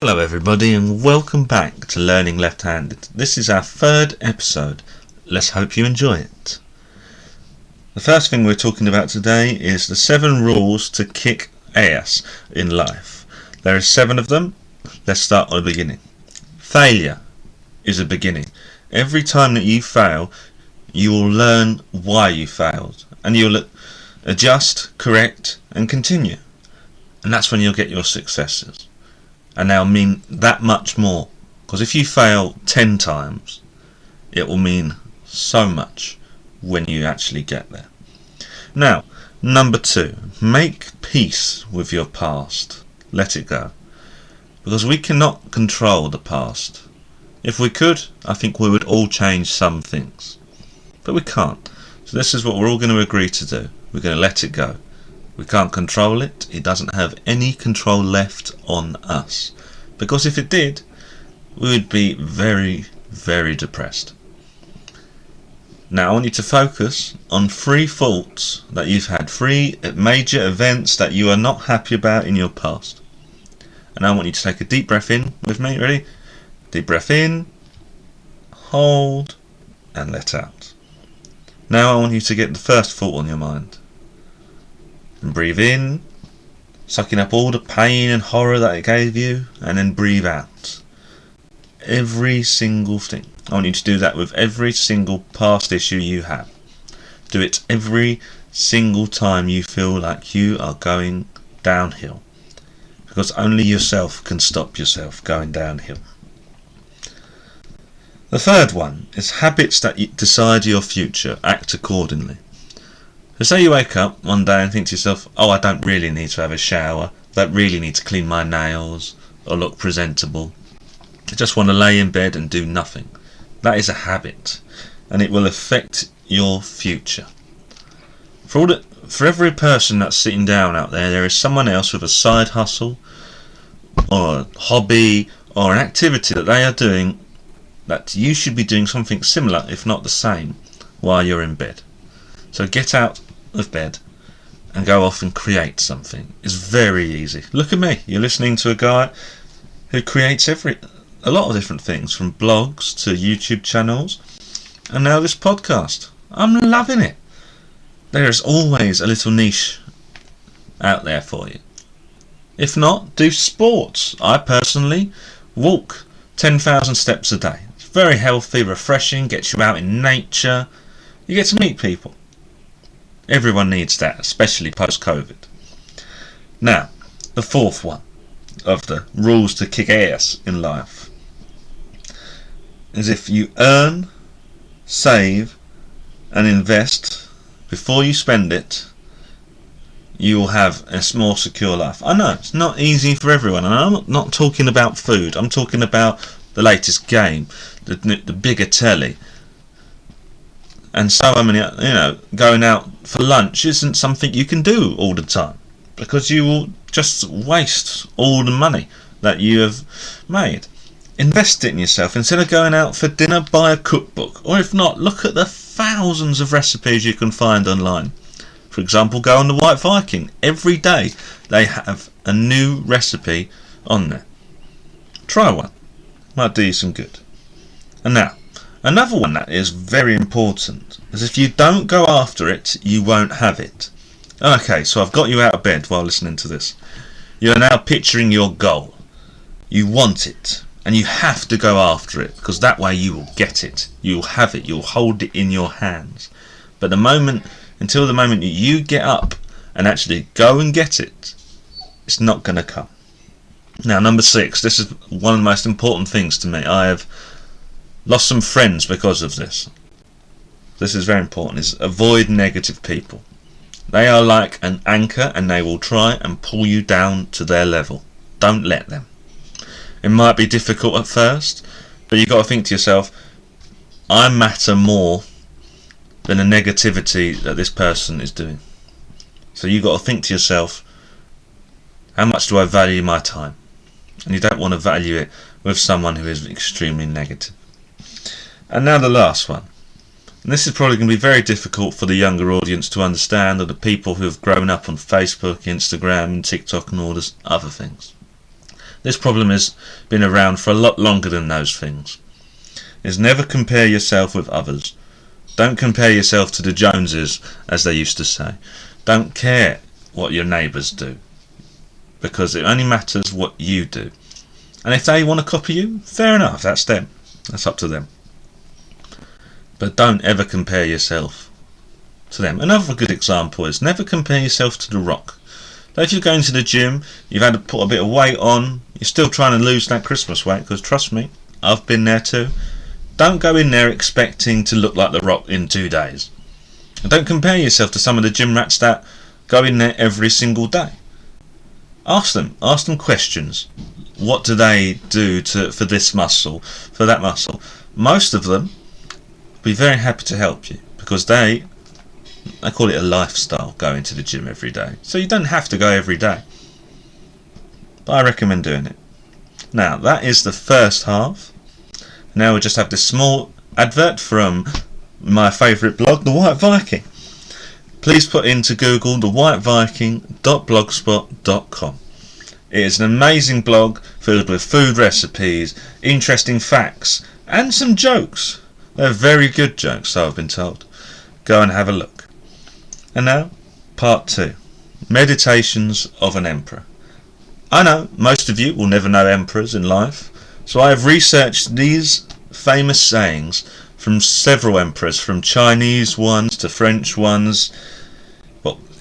Hello everybody and welcome back to Learning Left-Handed. This is our third episode. Let's hope you enjoy it. The first thing we're talking about today is the 7 rules to kick ass in life. There are 7 of them. Let's start at the beginning. Failure is a beginning. Every time that you fail, you will learn why you failed and you'll adjust, correct and continue. And that's when you'll get your successes. And they'll mean that much more, because if you fail 10 times it will mean so much when you actually get there. Now, number 2, make peace with your past. Let it go, because we cannot control the past. If we could, I think we would all change some things, but we can't. So this is what we're all going to agree to do. We're going to let it go. We can't control it. It doesn't have any control left on us. Because if it did, we would be very, very depressed. Now I want you to focus on 3 faults that you've had, 3 major events that you are not happy about in your past. And I want you to take a deep breath in with me. Ready? Deep breath in, hold, and let out. Now I want you to get the first fault on your mind. And breathe in, sucking up all the pain and horror that it gave you, and then breathe out. Every single thing. I want you to do that with every single past issue you have. Do it every single time you feel like you are going downhill. Because only yourself can stop yourself going downhill. The third one is habits that decide your future. Act accordingly. So say you wake up one day and think to yourself, oh, I don't really need to have a shower, I don't really need to clean my nails or look presentable. I just want to lay in bed and do nothing. That is a habit, and it will affect your future. For every person that's sitting down out there, there is someone else with a side hustle or a hobby or an activity that they are doing that you should be doing something similar, if not the same, while you're in bed. So get out of bed and go off and create something. It's very easy. Look at me. You're listening to a guy who creates a lot of different things, from blogs to YouTube channels and now this podcast. I'm loving it. There is always a little niche out there for you. If not, do sports. I personally walk 10,000 steps a day. It's very healthy, refreshing, gets you out in nature. You get to meet people. Everyone needs that, especially post-COVID. Now, the 4th one of the rules to kick ass in life is if you earn, save and invest before you spend it, you will have a more secure life. I know it's not easy for everyone, and I'm not talking about food. I'm talking about the latest game, the bigger telly. And so many, going out for lunch isn't something you can do all the time, because you will just waste all the money that you have made. Invest it in yourself. Instead of going out for dinner, buy a cookbook, or if not, look at the thousands of recipes you can find online. For example, go on the White Viking. Every day they have a new recipe on there. Try one. Might do you some good. And now, another one that is very important is if you don't go after it, you won't have it. Okay, so I've got you out of bed while listening to this. You're now picturing your goal. You want it, and you have to go after it, because that way you will get it. You'll have it. You'll hold it in your hands. But until the moment you get up and actually go and get it, it's not going to come. Now, number 6. This is one of the most important things to me. I have lost some friends because of this. This is very important, is avoid negative people. They are like an anchor, and they will try and pull you down to their level. Don't let them. It might be difficult at first, but you've got to think to yourself, I matter more than the negativity that this person is doing. So you've got to think to yourself, how much do I value my time? And you don't want to value it with someone who is extremely negative. And now the last one. And this is probably going to be very difficult for the younger audience to understand, or the people who have grown up on Facebook, Instagram and TikTok and all this other things. This problem has been around for a lot longer than those things. Is never compare yourself with others. Don't compare yourself to the Joneses, as they used to say. Don't care what your neighbours do, because it only matters what you do. And if they want to copy you, fair enough, that's them. That's up to them. But don't ever compare yourself to them. Another good example is never compare yourself to The Rock. So if you're going to the gym, you've had to put a bit of weight on, you're still trying to lose that Christmas weight, because trust me, I've been there too. Don't go in there expecting to look like The Rock in 2 days. And don't compare yourself to some of the gym rats that go in there every single day. Ask them questions. What do they do for this muscle, for that muscle? Most of them will be very happy to help you, because they call it a lifestyle, going to the gym every day. So you don't have to go every day. But I recommend doing it. Now, that is the first half. Now we'll just have this small advert from my favourite blog, The White Viking. Please put into Google thewhiteviking.blogspot.com. It is an amazing blog filled with food recipes, interesting facts, and some jokes. They're very good jokes, so I've been told. Go and have a look. And now, part 2. Meditations of an Emperor. I know most of you will never know emperors in life, so I have researched these famous sayings from several emperors, from Chinese ones to French ones,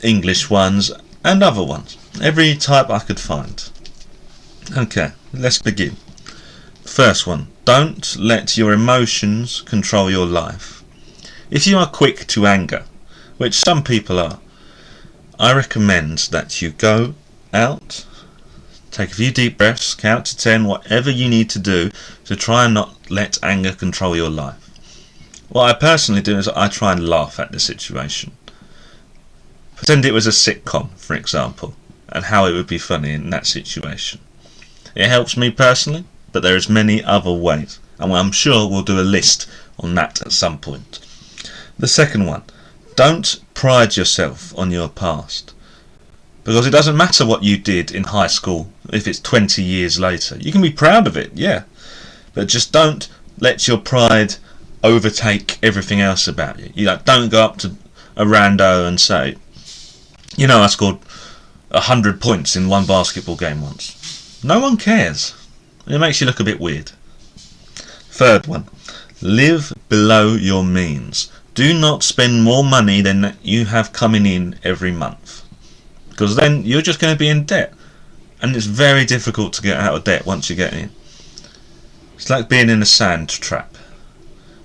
English ones, and other ones. Every type I could find. Okay, let's begin. First one. Don't let your emotions control your life. If you are quick to anger, which some people are, I recommend that you go out, take a few deep breaths, count to 10, whatever you need to do to try and not let anger control your life. What I personally do is I try and laugh at the situation. Pretend it was a sitcom, for example, and how it would be funny in that situation. It helps me personally, but there is many other ways, and I'm sure we'll do a list on that at some point. The second one, don't pride yourself on your past. Because it doesn't matter what you did in high school if it's 20 years later. You can be proud of it, yeah. But just don't let your pride overtake everything else about you. Don't go up to a rando and say, I scored 100 points in one basketball game once. No one cares. It makes you look a bit weird. Third one, live below your means. Do not spend more money than you have coming in every month. Because then you're just going to be in debt. And it's very difficult to get out of debt once you get in. It's like being in a sand trap.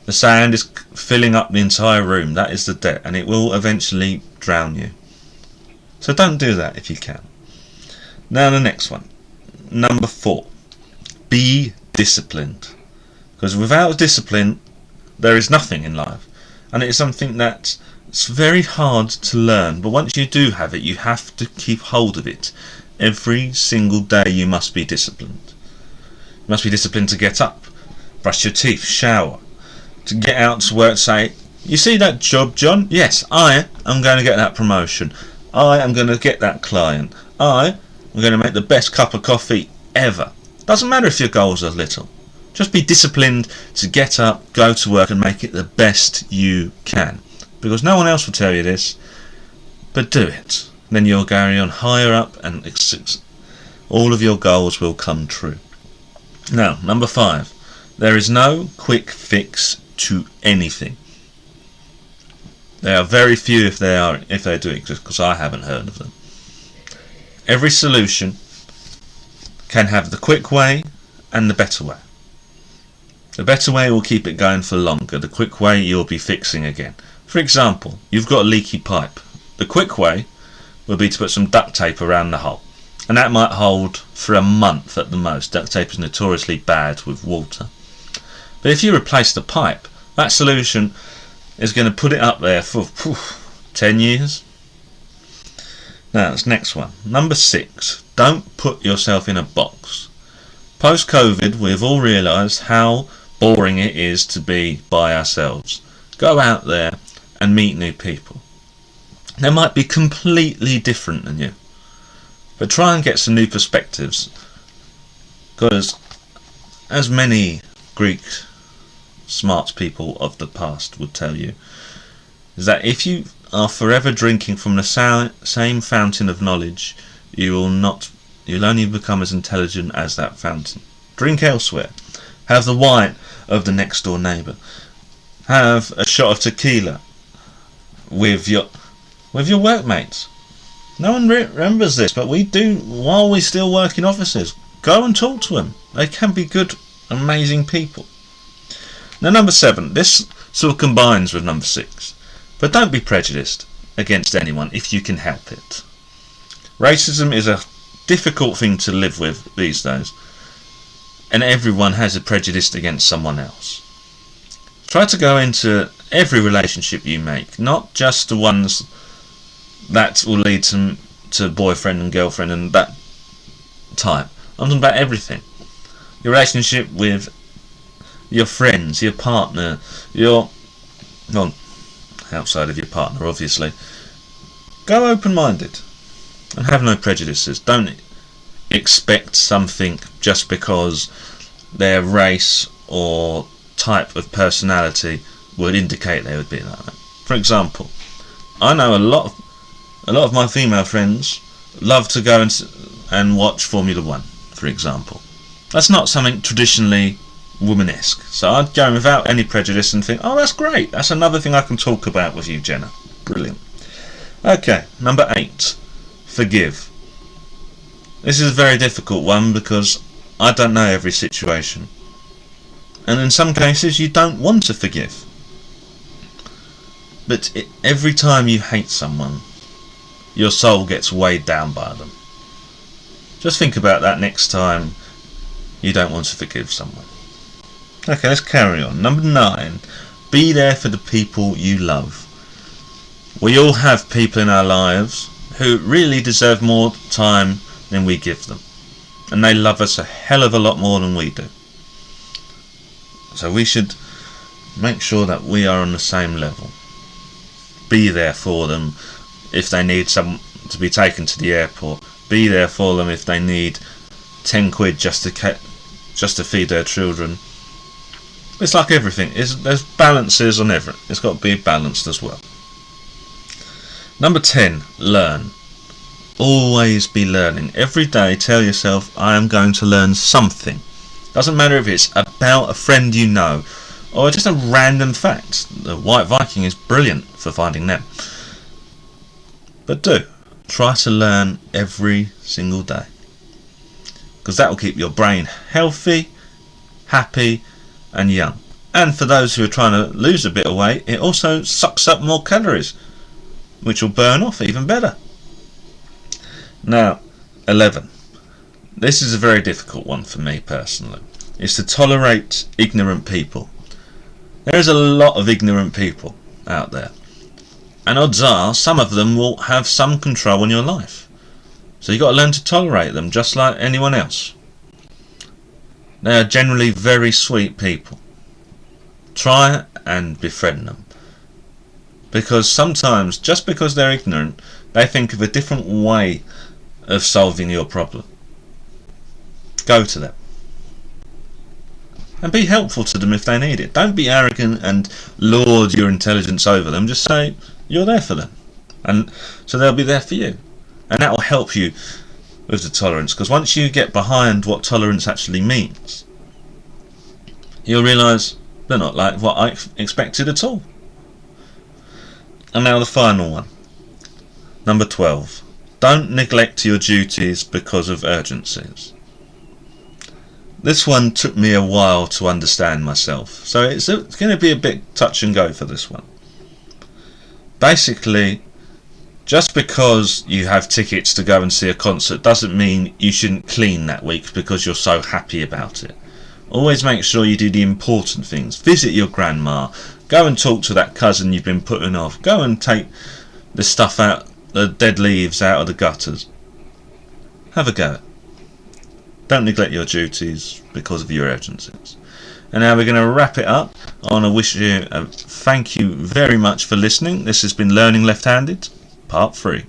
The sand is filling up the entire room. That is the debt. And it will eventually drown you. So don't do that if you can. Now the next one. Number 4. Be disciplined. Because without discipline, there is nothing in life. And it is something that it's very hard to learn, but once you do have it, you have to keep hold of it. Every single day you must be disciplined. You must be disciplined to get up, brush your teeth, shower, to get out to work, say, you see that job, John? Yes, I am going to get that promotion. I am going to get that client. I am going to make the best cup of coffee ever. Doesn't matter if your goals are little. Just be disciplined to get up, go to work and make it the best you can. Because no one else will tell you this, but do it. Then you'll carry on higher up and all of your goals will come true. Now, number 5. There is no quick fix to anything. There are very few if they do exist, because I haven't heard of them. Every solution can have the quick way and the better way. The better way will keep it going for longer. The quick way you'll be fixing again. For example, you've got a leaky pipe. The quick way would be to put some duct tape around the hole. And that might hold for a month at the most. Duct tape is notoriously bad with water. But if you replace the pipe, that solution is going to put it up there for 10 years. Now, this next one. Number 6. Don't put yourself in a box. Post-COVID, we've all realised how boring it is to be by ourselves. Go out there and meet new people. They might be completely different than you, but try and get some new perspectives. Because, as many Greek smart people of the past would tell you, is that if you are forever drinking from the same fountain of knowledge, you'll only become as intelligent as that fountain. Drink elsewhere. Have the wine of the next door neighbour. Have a shot of tequila with your workmates. No one remembers this, but we do while we still work in offices. Go and talk to them. They can be good, amazing people. Now, number 7. This sort of combines with number 6. But don't be prejudiced against anyone if you can help it. Racism is a difficult thing to live with these days, and everyone has a prejudice against someone else. Try to go into every relationship you make, not just the ones that will lead to boyfriend and girlfriend and that type. I'm talking about everything. Your relationship with your friends, your partner, outside of your partner obviously. Go open-minded and have no prejudices. Don't expect something just because their race or type of personality would indicate they would be like that. For example, I know a lot of my female friends love to go and watch Formula 1, for example. That's not something traditionally womanesque. So I'd go without any prejudice and think, oh, that's great. That's another thing I can talk about with you, Jenna. Brilliant. Okay, number 8. Forgive. This is a very difficult one because I don't know every situation. And in some cases you don't want to forgive. But every time you hate someone, your soul gets weighed down by them. Just think about that next time you don't want to forgive someone. Okay, let's carry on. Number 9. Be there for the people you love. We all have people in our lives who really deserve more time than we give them. And they love us a hell of a lot more than we do. So we should make sure that we are on the same level. Be there for them if they need to be taken to the airport. Be there for them if they need 10 quid just to feed their children. It's like everything. There's balances on everything. It's got to be balanced as well. Number 10. Learn. Always be learning. Every day tell yourself, I am going to learn something. Doesn't matter if it's about a friend you know or just a random fact. The White Viking is brilliant for finding them. But try to learn every single day, because that will keep your brain healthy, happy and young. And for those who are trying to lose a bit of weight, it also sucks up more calories, which will burn off even better. Now, 11. This is a very difficult one for me personally. Is to tolerate ignorant people. There is a lot of ignorant people out there. And odds are some of them will have some control on your life. So you've got to learn to tolerate them just like anyone else. They are generally very sweet people. Try and befriend them. Because sometimes, just because they're ignorant, they think of a different way of solving your problem. Go to them. And be helpful to them if they need it. Don't be arrogant and lord your intelligence over them. Just say you're there for them. And so they'll be there for you. And that will help you with the tolerance. Because once you get behind what tolerance actually means, you'll realise they're not like what I expected at all. And now the final one. Number 12. Don't neglect your duties because of urgencies. This one took me a while to understand myself, so it's going to be a bit touch and go for this one. Basically, just because you have tickets to go and see a concert doesn't mean you shouldn't clean that week because you're so happy about it. Always make sure you do the important things. Visit your grandma. Go and talk to that cousin you've been putting off. Go and take the stuff out, the dead leaves out of the gutters. Have a go. Don't neglect your duties because of your urgencies. And now we're going to wrap it up. I want to wish you a thank you very much for listening. This has been Learning Left-Handed, Part 3.